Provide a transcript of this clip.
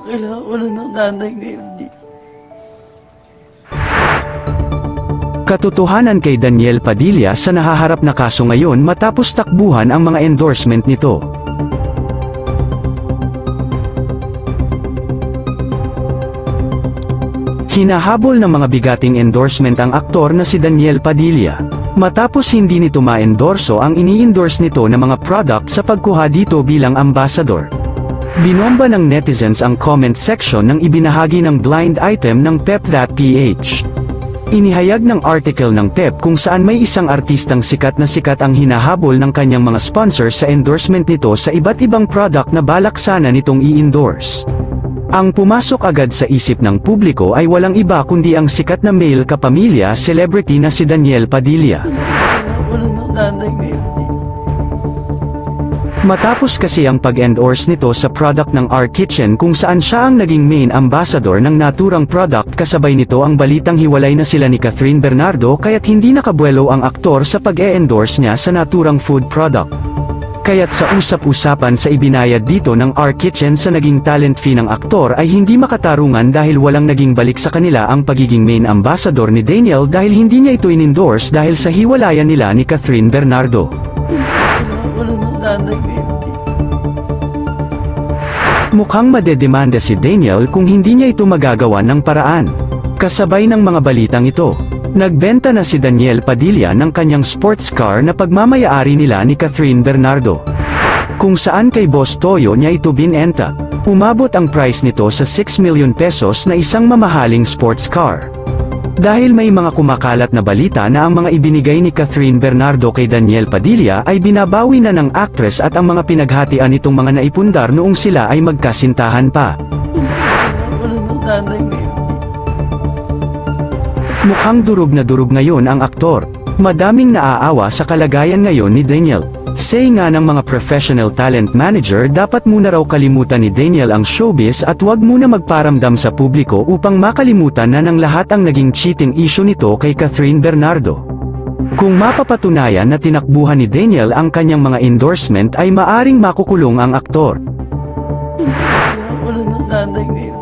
Kailangan ko na ng nanay ngayon. Katotohanan kay Daniel Padilla sa nahaharap na kaso ngayon matapos takbuhan ang mga endorsement nito. Hinahabol ng mga bigating endorsement ang aktor na si Daniel Padilla, matapos hindi nito ma-endorso ang ini-endorse nito na mga product sa pagkuha dito bilang ambassador. Binomba ng netizens ang comment section nang ibinahagi ng blind item ng Pep.ph. Inihayag ng article ng Pep kung saan may isang artistang sikat ang hinahabol ng kanyang mga sponsor sa endorsement nito sa iba't ibang product na balak sana nitong i-endorse. Ang pumasok agad sa isip ng publiko ay walang iba kundi ang sikat na male kapamilya celebrity na si Daniel Padilla. Kailangan ko na ng nanay ngayon. Matapos kasi ang pag-endorse nito sa product ng R Kitchen kung saan siya ang naging main ambassador ng naturang product, kasabay nito ang balitang hiwalay na sila ni Catherine Bernardo kaya't hindi nakabuelo ang aktor sa pag-e-endorse niya sa naturang food product. Kaya't sa usap-usapan sa ibinayad dito ng R Kitchen sa naging talent fee ng aktor ay hindi makatarungan dahil walang naging balik sa kanila ang pagiging main ambassador ni Daniel dahil hindi niya ito in-endorse dahil sa hiwalayan nila ni Catherine Bernardo. Kailangan ko na ng nanay ngayon. Mukhang madedemanda si Daniel kung hindi niya ito magagawa ng paraan. Kasabay ng mga balitang ito, nagbenta na si Daniel Padilla ng kanyang sports car na pagmamayari nila ni Catherine Bernardo. Kung saan kay Boss Toyo niya ito binenta. Umabot ang price nito sa 6 million pesos na isang mamahaling sports car. Dahil may mga kumakalat na balita na ang mga ibinigay ni Catherine Bernardo kay Daniel Padilla ay binabawi na ng actress at ang mga pinaghatian nitong mga naipundar noong sila ay magkasintahan pa. Kailangan ko na ng nanay ngayon. Mukhang durog na durog ngayon ang aktor. Madaming naaawa sa kalagayan ngayon ni Daniel. Say nga ng mga professional talent manager, dapat muna raw kalimutan ni Daniel ang showbiz at wag muna magparamdam sa publiko upang makalimutan na ng lahat ang naging cheating issue nito kay Catherine Bernardo. Kung mapapatunayan na tinakbuhan ni Daniel ang kanyang mga endorsement ay maaring makukulong ang aktor. Kailangan ko na ng nanay ngayon.